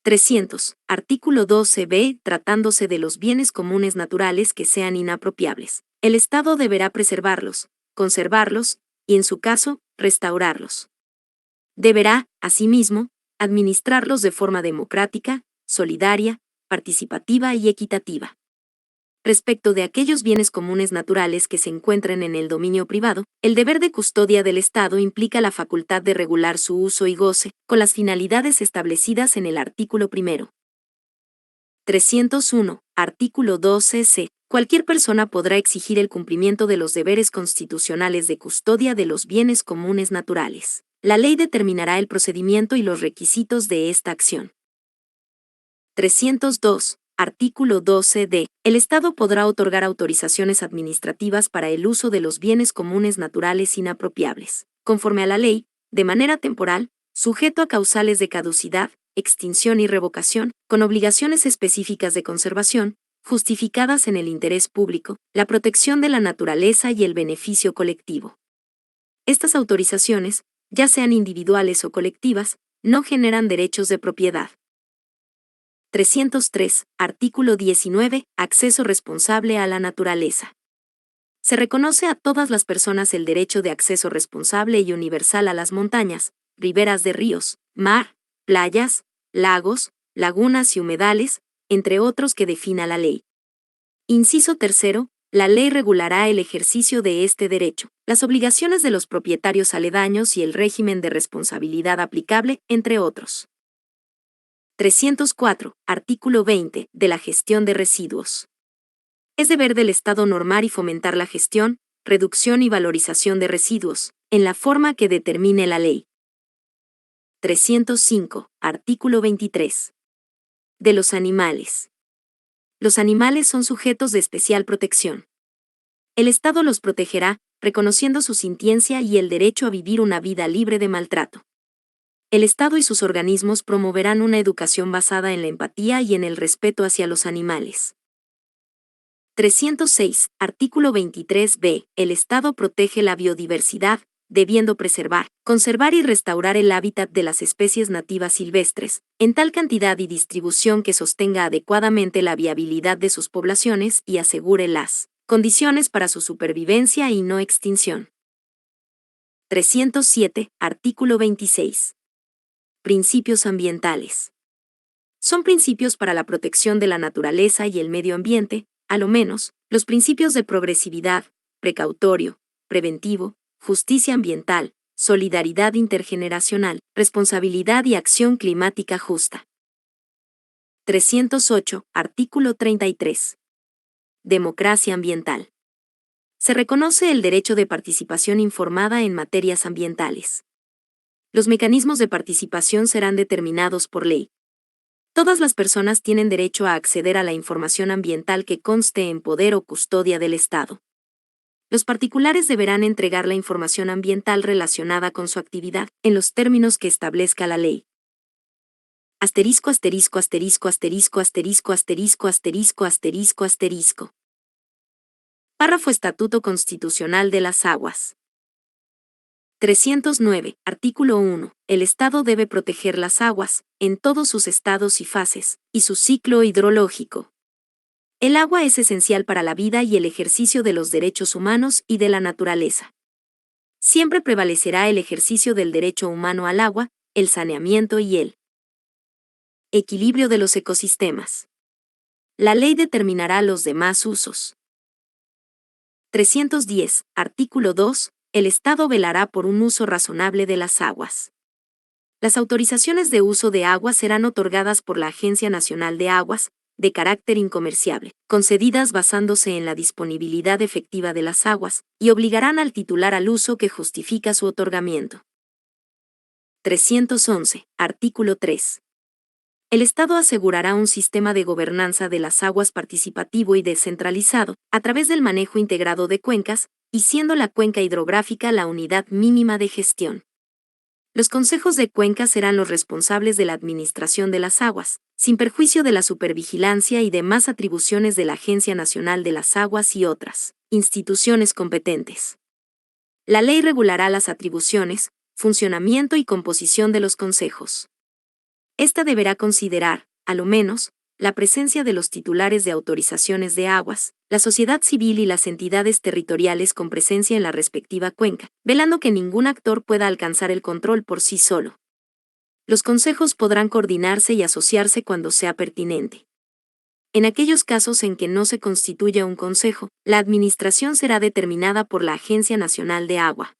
300. Artículo 12b. Tratándose de los bienes comunes naturales que sean inapropiables, el Estado deberá preservarlos, conservarlos y, en su caso, restaurarlos. Deberá, asimismo, administrarlos de forma democrática, solidaria, participativa y equitativa. Respecto de aquellos bienes comunes naturales que se encuentren en el dominio privado, el deber de custodia del Estado implica la facultad de regular su uso y goce, con las finalidades establecidas en el artículo 1. 301. Artículo 12c. Cualquier persona podrá exigir el cumplimiento de los deberes constitucionales de custodia de los bienes comunes naturales. La ley determinará el procedimiento y los requisitos de esta acción. 302. Artículo 12d. El Estado podrá otorgar autorizaciones administrativas para el uso de los bienes comunes naturales inapropiables, conforme a la ley, de manera temporal, sujeto a causales de caducidad, extinción y revocación, con obligaciones específicas de conservación, justificadas en el interés público, la protección de la naturaleza y el beneficio colectivo. Estas autorizaciones, ya sean individuales o colectivas, no generan derechos de propiedad. 303. Artículo 19. Acceso responsable a la naturaleza. Se reconoce a todas las personas el derecho de acceso responsable y universal a las montañas, riberas de ríos, mar, playas, lagos, lagunas y humedales, entre otros que defina la ley. Inciso 3. La ley regulará el ejercicio de este derecho, las obligaciones de los propietarios aledaños y el régimen de responsabilidad aplicable, entre otros. 304. Artículo 20. De la gestión de residuos. Es deber del Estado normar y fomentar la gestión, reducción y valorización de residuos, en la forma que determine la ley. 305. Artículo 23. De los animales. Los animales son sujetos de especial protección. El Estado los protegerá, reconociendo su sintiencia y el derecho a vivir una vida libre de maltrato. El Estado y sus organismos promoverán una educación basada en la empatía y en el respeto hacia los animales. 306. Artículo 23b. El Estado protege la biodiversidad, debiendo preservar, conservar y restaurar el hábitat de las especies nativas silvestres, en tal cantidad y distribución que sostenga adecuadamente la viabilidad de sus poblaciones y asegure las condiciones para su supervivencia y no extinción. 307. Artículo 26. Principios ambientales. Son principios para la protección de la naturaleza y el medio ambiente, a lo menos, los principios de progresividad, precautorio, preventivo, justicia ambiental, solidaridad intergeneracional, responsabilidad y acción climática justa. 308. Artículo 33. Democracia ambiental. Se reconoce el derecho de participación informada en materias ambientales. Los mecanismos de participación serán determinados por ley. Todas las personas tienen derecho a acceder a la información ambiental que conste en poder o custodia del Estado. Los particulares deberán entregar la información ambiental relacionada con su actividad, en los términos que establezca la ley. Asterisco, asterisco, asterisco, asterisco, asterisco, asterisco, asterisco, asterisco, asterisco. Párrafo Estatuto Constitucional de las Aguas. 309. Artículo 1. El Estado debe proteger las aguas, en todos sus estados y fases, y su ciclo hidrológico. El agua es esencial para la vida y el ejercicio de los derechos humanos y de la naturaleza. Siempre prevalecerá el ejercicio del derecho humano al agua, el saneamiento y el equilibrio de los ecosistemas. La ley determinará los demás usos. 310. Artículo 2. El Estado velará por un uso razonable de las aguas. Las autorizaciones de uso de agua serán otorgadas por la Agencia Nacional de Aguas, de carácter incomerciable, concedidas basándose en la disponibilidad efectiva de las aguas, y obligarán al titular al uso que justifica su otorgamiento. 311. Artículo 3. El Estado asegurará un sistema de gobernanza de las aguas participativo y descentralizado, a través del manejo integrado de cuencas, y siendo la cuenca hidrográfica la unidad mínima de gestión. Los consejos de cuenca serán los responsables de la administración de las aguas, sin perjuicio de la supervigilancia y demás atribuciones de la Agencia Nacional de las Aguas y otras instituciones competentes. La ley regulará las atribuciones, funcionamiento y composición de los consejos. Esta deberá considerar, a lo menos, la presencia de los titulares de autorizaciones de aguas, la sociedad civil y las entidades territoriales con presencia en la respectiva cuenca, velando que ningún actor pueda alcanzar el control por sí solo. Los consejos podrán coordinarse y asociarse cuando sea pertinente. En aquellos casos en que no se constituya un consejo, la administración será determinada por la Agencia Nacional de Agua.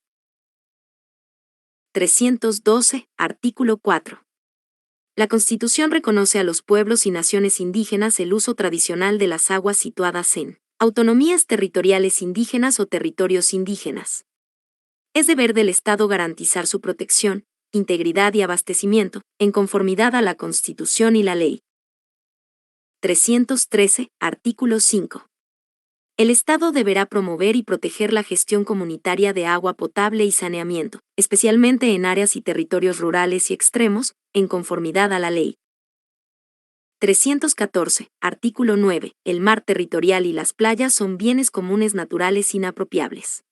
312, artículo 4. La Constitución reconoce a los pueblos y naciones indígenas el uso tradicional de las aguas situadas en autonomías territoriales indígenas o territorios indígenas. Es deber del Estado garantizar su protección, integridad y abastecimiento, en conformidad a la Constitución y la ley. 313, artículo 5. El Estado deberá promover y proteger la gestión comunitaria de agua potable y saneamiento, especialmente en áreas y territorios rurales y extremos, en conformidad a la ley. 314, artículo 9. El mar territorial y las playas son bienes comunes naturales inapropiables.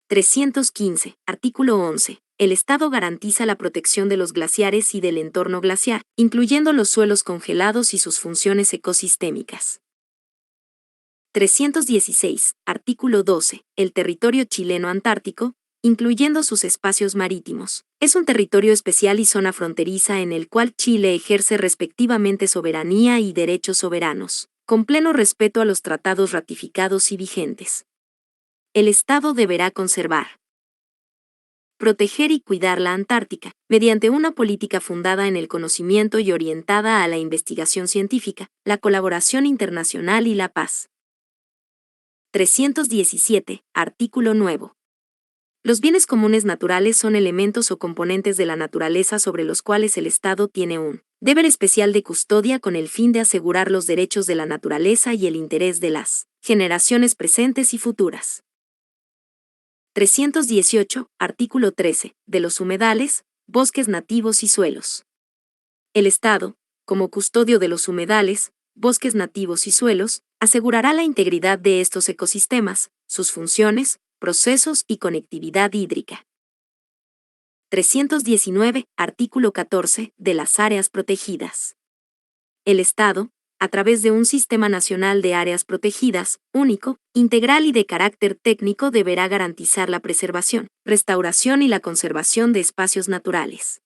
315, artículo 11. El Estado garantiza la protección de los glaciares y del entorno glaciar, incluyendo los suelos congelados y sus funciones ecosistémicas. 316, artículo 12. El territorio chileno antártico, incluyendo sus espacios marítimos, es un territorio especial y zona fronteriza en el cual Chile ejerce respectivamente soberanía y derechos soberanos, con pleno respeto a los tratados ratificados y vigentes. El Estado deberá conservar, proteger y cuidar la Antártica, mediante una política fundada en el conocimiento y orientada a la investigación científica, la colaboración internacional y la paz. 317, artículo 9. Los bienes comunes naturales son elementos o componentes de la naturaleza sobre los cuales el Estado tiene un deber especial de custodia con el fin de asegurar los derechos de la naturaleza y el interés de las generaciones presentes y futuras. 318, artículo 13, de los humedales, bosques nativos y suelos. El Estado, como custodio de los humedales, bosques nativos y suelos, asegurará la integridad de estos ecosistemas, sus funciones, procesos y conectividad hídrica. 319, artículo 14, de las áreas protegidas. El Estado, a través de un Sistema Nacional de Áreas Protegidas, único, integral y de carácter técnico, deberá garantizar la preservación, restauración y la conservación de espacios naturales.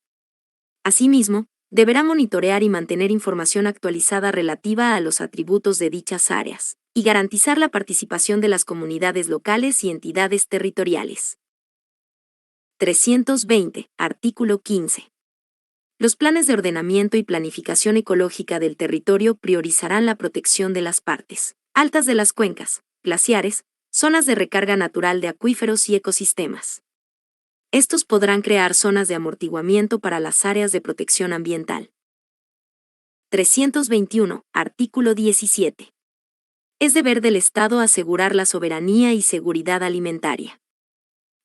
Asimismo, deberá monitorear y mantener información actualizada relativa a los atributos de dichas áreas, y garantizar la participación de las comunidades locales y entidades territoriales. 320, artículo 15. Los planes de ordenamiento y planificación ecológica del territorio priorizarán la protección de las partes altas de las cuencas, glaciares, zonas de recarga natural de acuíferos y ecosistemas. Estos podrán crear zonas de amortiguamiento para las áreas de protección ambiental. 321, artículo 17. Es deber del Estado asegurar la soberanía y seguridad alimentaria.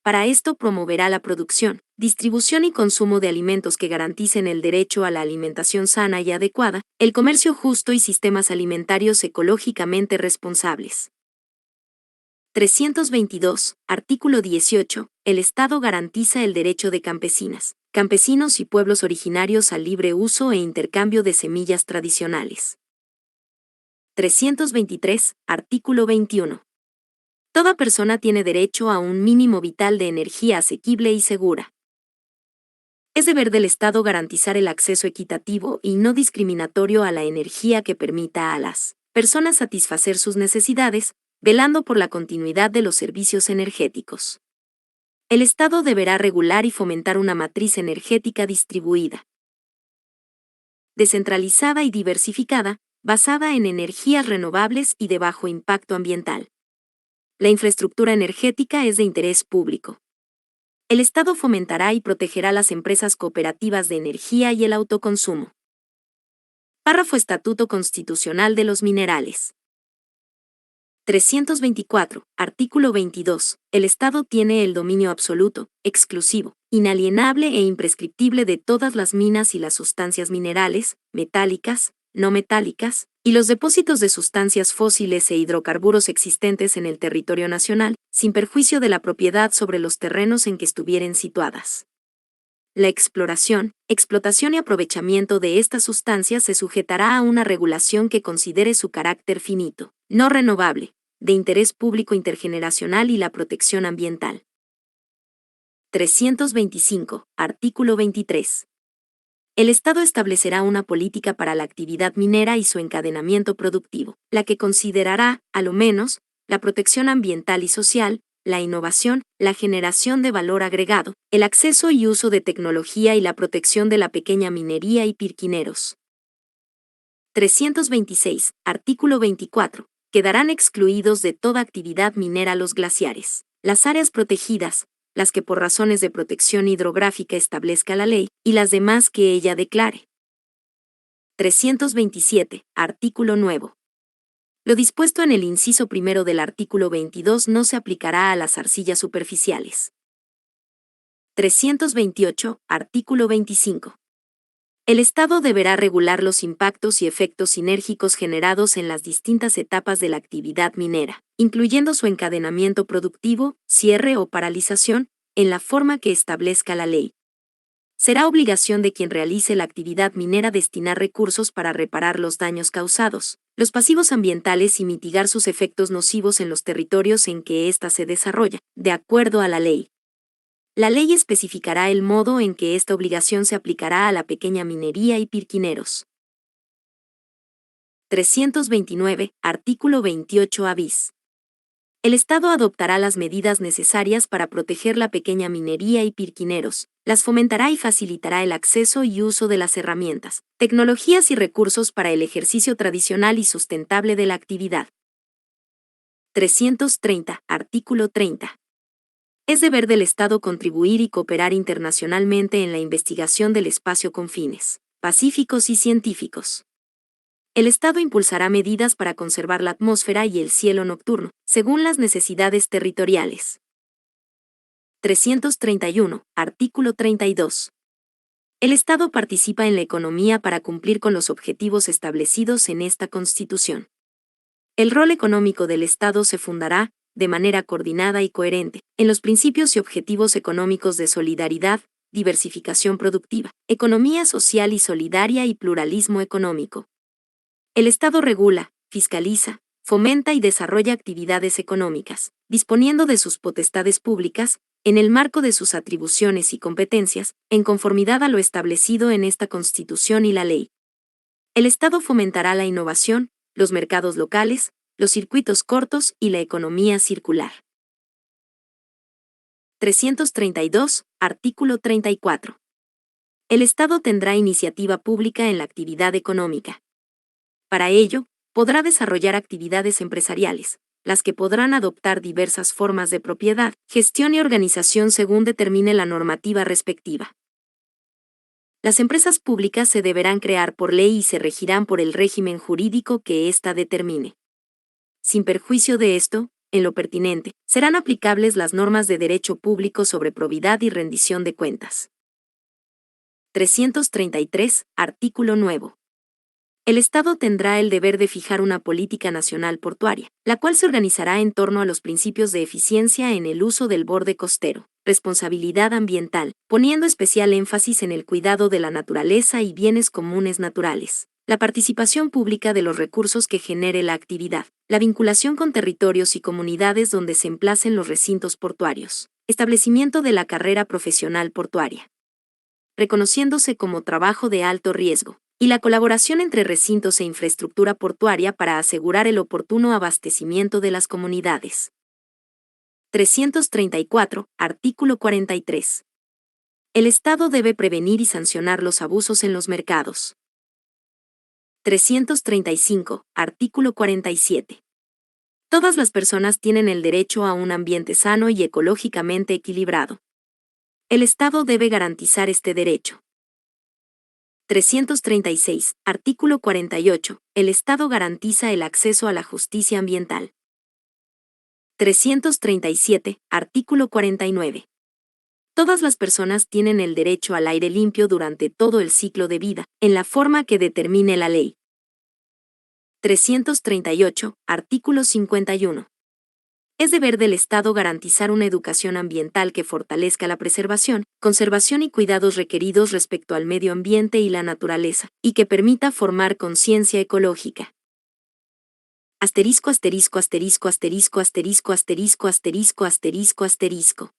Para esto promoverá la producción, distribución y consumo de alimentos que garanticen el derecho a la alimentación sana y adecuada, el comercio justo y sistemas alimentarios ecológicamente responsables. 322, artículo 18. El Estado garantiza el derecho de campesinas, campesinos y pueblos originarios al libre uso e intercambio de semillas tradicionales. 323, artículo 21. Toda persona tiene derecho a un mínimo vital de energía asequible y segura. Es deber del Estado garantizar el acceso equitativo y no discriminatorio a la energía que permita a las personas satisfacer sus necesidades, velando por la continuidad de los servicios energéticos. El Estado deberá regular y fomentar una matriz energética distribuida, descentralizada y diversificada, basada en energías renovables y de bajo impacto ambiental. La infraestructura energética es de interés público. El Estado fomentará y protegerá las empresas cooperativas de energía y el autoconsumo. Párrafo Estatuto Constitucional de los Minerales. 324, artículo 22. El Estado tiene el dominio absoluto, exclusivo, inalienable e imprescriptible de todas las minas y las sustancias minerales, metálicas, no metálicas, y los depósitos de sustancias fósiles e hidrocarburos existentes en el territorio nacional, sin perjuicio de la propiedad sobre los terrenos en que estuvieren situadas. La exploración, explotación y aprovechamiento de estas sustancias se sujetará a una regulación que considere su carácter finito, no renovable, de interés público intergeneracional y la protección ambiental. 325. Artículo 23. El Estado establecerá una política para la actividad minera y su encadenamiento productivo, la que considerará, a lo menos, la protección ambiental y social, la innovación, la generación de valor agregado, el acceso y uso de tecnología y la protección de la pequeña minería y pirquineros. 326. Artículo 24. Quedarán excluidos de toda actividad minera los glaciares, las áreas protegidas, las que por razones de protección hidrográfica establezca la ley, y las demás que ella declare. 327. Artículo nuevo. Lo dispuesto en el inciso primero del artículo 22 no se aplicará a las arcillas superficiales. 328. Artículo 25. El Estado deberá regular los impactos y efectos sinérgicos generados en las distintas etapas de la actividad minera, incluyendo su encadenamiento productivo, cierre o paralización, en la forma que establezca la ley. Será obligación de quien realice la actividad minera destinar recursos para reparar los daños causados, los pasivos ambientales y mitigar sus efectos nocivos en los territorios en que ésta se desarrolla, de acuerdo a la ley. La ley especificará el modo en que esta obligación se aplicará a la pequeña minería y pirquineros. 329. Artículo 28 bis. El Estado adoptará las medidas necesarias para proteger la pequeña minería y pirquineros, las fomentará y facilitará el acceso y uso de las herramientas, tecnologías y recursos para el ejercicio tradicional y sustentable de la actividad. 330. Artículo 30. Es deber del Estado contribuir y cooperar internacionalmente en la investigación del espacio con fines pacíficos y científicos. El Estado impulsará medidas para conservar la atmósfera y el cielo nocturno, según las necesidades territoriales. 331. Artículo 32. El Estado participa en la economía para cumplir con los objetivos establecidos en esta Constitución. El rol económico del Estado se fundará, de manera coordinada y coherente, en los principios y objetivos económicos de solidaridad, diversificación productiva, economía social y solidaria y pluralismo económico. El Estado regula, fiscaliza, fomenta y desarrolla actividades económicas, disponiendo de sus potestades públicas, en el marco de sus atribuciones y competencias, en conformidad a lo establecido en esta Constitución y la ley. El Estado fomentará la innovación, los mercados locales, los circuitos cortos y la economía circular. 332. Artículo 34. El Estado tendrá iniciativa pública en la actividad económica. Para ello, podrá desarrollar actividades empresariales, las que podrán adoptar diversas formas de propiedad, gestión y organización según determine la normativa respectiva. Las empresas públicas se deberán crear por ley y se regirán por el régimen jurídico que ésta determine. Sin perjuicio de esto, en lo pertinente, serán aplicables las normas de derecho público sobre probidad y rendición de cuentas. 333. Artículo nuevo. El Estado tendrá el deber de fijar una política nacional portuaria, la cual se organizará en torno a los principios de eficiencia en el uso del borde costero, responsabilidad ambiental, poniendo especial énfasis en el cuidado de la naturaleza y bienes comunes naturales, la participación pública de los recursos que genere la actividad, la vinculación con territorios y comunidades donde se emplacen los recintos portuarios, establecimiento de la carrera profesional portuaria, reconociéndose como trabajo de alto riesgo, y la colaboración entre recintos e infraestructura portuaria para asegurar el oportuno abastecimiento de las comunidades. 334. Artículo 43. El Estado debe prevenir y sancionar los abusos en los mercados. 335. Artículo 47. Todas las personas tienen el derecho a un ambiente sano y ecológicamente equilibrado. El Estado debe garantizar este derecho. 336. Artículo 48. El Estado garantiza el acceso a la justicia ambiental. 337. Artículo 49. Todas las personas tienen el derecho al aire limpio durante todo el ciclo de vida, en la forma que determine la ley. 338. Artículo 51. Es deber del Estado garantizar una educación ambiental que fortalezca la preservación, conservación y cuidados requeridos respecto al medio ambiente y la naturaleza, y que permita formar conciencia ecológica. Asterisco asterisco asterisco asterisco asterisco asterisco asterisco asterisco asterisco.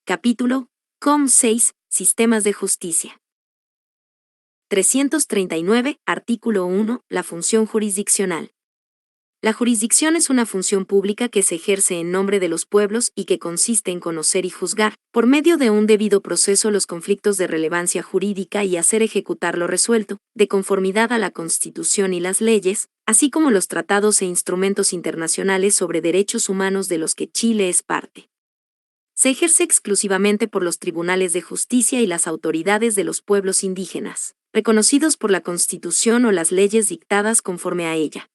Capítulo COM 6. Sistemas de justicia. 339. Artículo 1. La función jurisdiccional. La jurisdicción es una función pública que se ejerce en nombre de los pueblos y que consiste en conocer y juzgar, por medio de un debido proceso, los conflictos de relevancia jurídica y hacer ejecutar lo resuelto, de conformidad a la Constitución y las leyes, así como los tratados e instrumentos internacionales sobre derechos humanos de los que Chile es parte. Se ejerce exclusivamente por los tribunales de justicia y las autoridades de los pueblos indígenas, reconocidos por la Constitución o las leyes dictadas conforme a ella.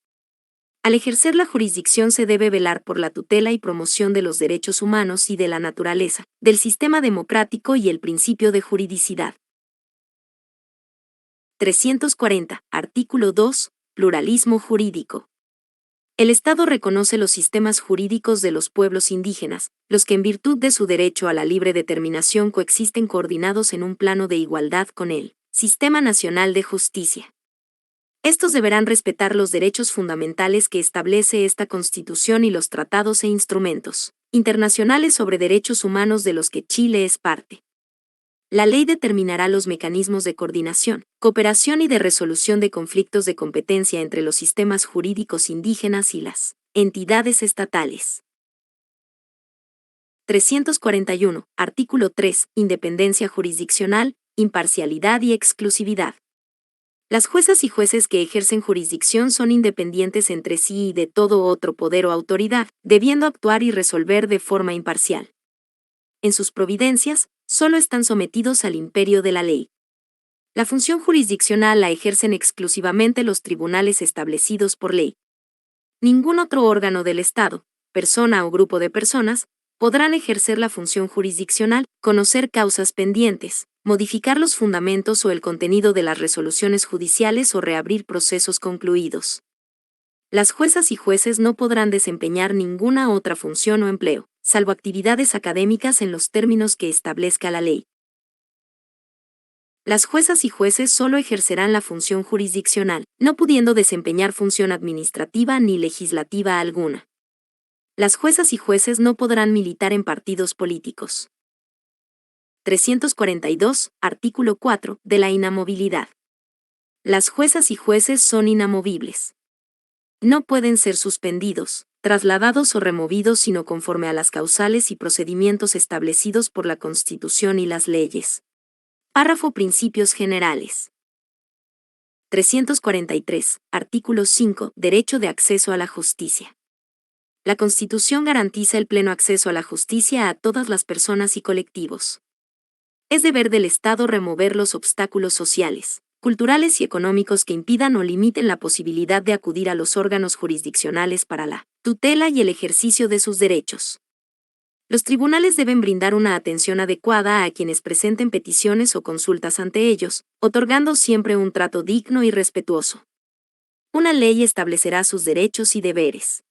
Al ejercer la jurisdicción se debe velar por la tutela y promoción de los derechos humanos y de la naturaleza, del sistema democrático y el principio de juridicidad. 340. Artículo 2. Pluralismo jurídico. El Estado reconoce los sistemas jurídicos de los pueblos indígenas, los que en virtud de su derecho a la libre determinación coexisten coordinados en un plano de igualdad con el Sistema Nacional de Justicia. Estos deberán respetar los derechos fundamentales que establece esta Constitución y los tratados e instrumentos internacionales sobre derechos humanos de los que Chile es parte. La ley determinará los mecanismos de coordinación, cooperación y de resolución de conflictos de competencia entre los sistemas jurídicos indígenas y las entidades estatales. 341. Artículo 3. Independencia jurisdiccional, imparcialidad y exclusividad. Las juezas y jueces que ejercen jurisdicción son independientes entre sí y de todo otro poder o autoridad, debiendo actuar y resolver de forma imparcial. En sus providencias, solo están sometidos al imperio de la ley. La función jurisdiccional la ejercen exclusivamente los tribunales establecidos por ley. Ningún otro órgano del Estado, persona o grupo de personas, podrán ejercer la función jurisdiccional, conocer causas pendientes, modificar los fundamentos o el contenido de las resoluciones judiciales o reabrir procesos concluidos. Las juezas y jueces no podrán desempeñar ninguna otra función o empleo, salvo actividades académicas en los términos que establezca la ley. Las juezas y jueces solo ejercerán la función jurisdiccional, no pudiendo desempeñar función administrativa ni legislativa alguna. Las juezas y jueces no podrán militar en partidos políticos. 342. Artículo 4. De la inamovilidad. Las juezas y jueces son inamovibles. No pueden ser suspendidos, trasladados o removidos sino conforme a las causales y procedimientos establecidos por la Constitución y las leyes. Párrafo Principios generales. 343. Artículo 5. Derecho de acceso a la justicia. La Constitución garantiza el pleno acceso a la justicia a todas las personas y colectivos. Es deber del Estado remover los obstáculos sociales, culturales y económicos que impidan o limiten la posibilidad de acudir a los órganos jurisdiccionales para la tutela y el ejercicio de sus derechos. Los tribunales deben brindar una atención adecuada a quienes presenten peticiones o consultas ante ellos, otorgando siempre un trato digno y respetuoso. Una ley establecerá sus derechos y deberes.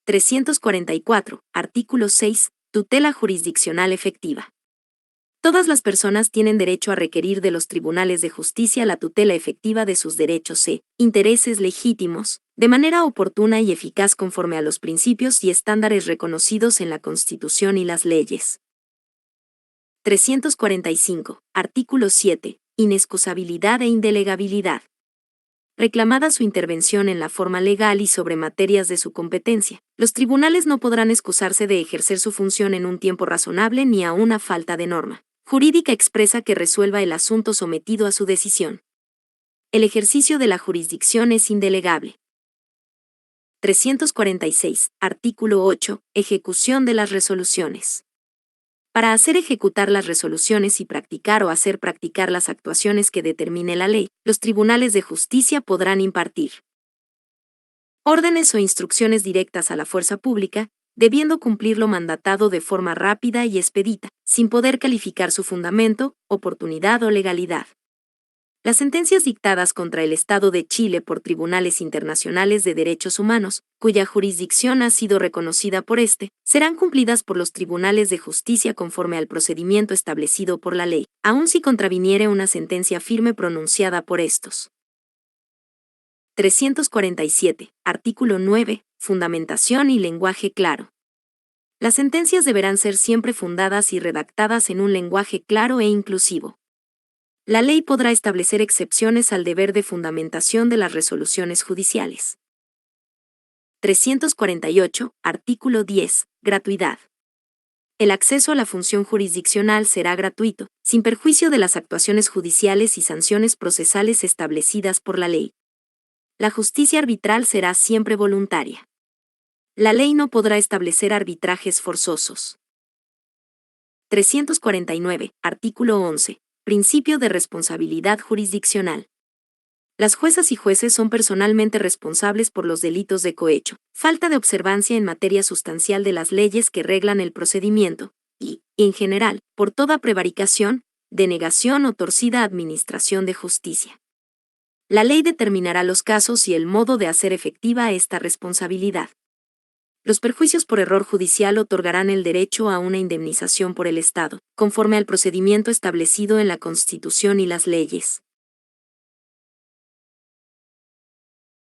344. Artículo 6. Tutela jurisdiccional efectiva. Todas las personas tienen derecho a requerir de los tribunales de justicia la tutela efectiva de sus derechos e intereses legítimos, de manera oportuna y eficaz conforme a los principios y estándares reconocidos en la Constitución y las leyes. 345. Artículo 7. Inexcusabilidad e indelegabilidad. Reclamada su intervención en la forma legal y sobre materias de su competencia, los tribunales no podrán excusarse de ejercer su función en un tiempo razonable ni a una falta de norma jurídica expresa que resuelva el asunto sometido a su decisión. El ejercicio de la jurisdicción es indelegable. 346. Artículo 8. Ejecución de las resoluciones. Para hacer ejecutar las resoluciones y practicar o hacer practicar las actuaciones que determine la ley, los tribunales de justicia podrán impartir órdenes o instrucciones directas a la fuerza pública, debiendo cumplir lo mandatado de forma rápida y expedita, sin poder calificar su fundamento, oportunidad o legalidad. Las sentencias dictadas contra el Estado de Chile por tribunales internacionales de derechos humanos, cuya jurisdicción ha sido reconocida por este, serán cumplidas por los tribunales de justicia conforme al procedimiento establecido por la ley, aun si contraviniere una sentencia firme pronunciada por estos. 347. Artículo 9. Fundamentación y lenguaje claro. Las sentencias deberán ser siempre fundadas y redactadas en un lenguaje claro e inclusivo. La ley podrá establecer excepciones al deber de fundamentación de las resoluciones judiciales. 348. Artículo 10. Gratuidad. El acceso a la función jurisdiccional será gratuito, sin perjuicio de las actuaciones judiciales y sanciones procesales establecidas por la ley. La justicia arbitral será siempre voluntaria. La ley no podrá establecer arbitrajes forzosos. 349. Artículo 11. Principio de responsabilidad jurisdiccional. Las juezas y jueces son personalmente responsables por los delitos de cohecho, falta de observancia en materia sustancial de las leyes que reglan el procedimiento, y, en general, por toda prevaricación, denegación o torcida administración de justicia. La ley determinará los casos y el modo de hacer efectiva esta responsabilidad. Los perjuicios por error judicial otorgarán el derecho a una indemnización por el Estado, conforme al procedimiento establecido en la Constitución y las leyes.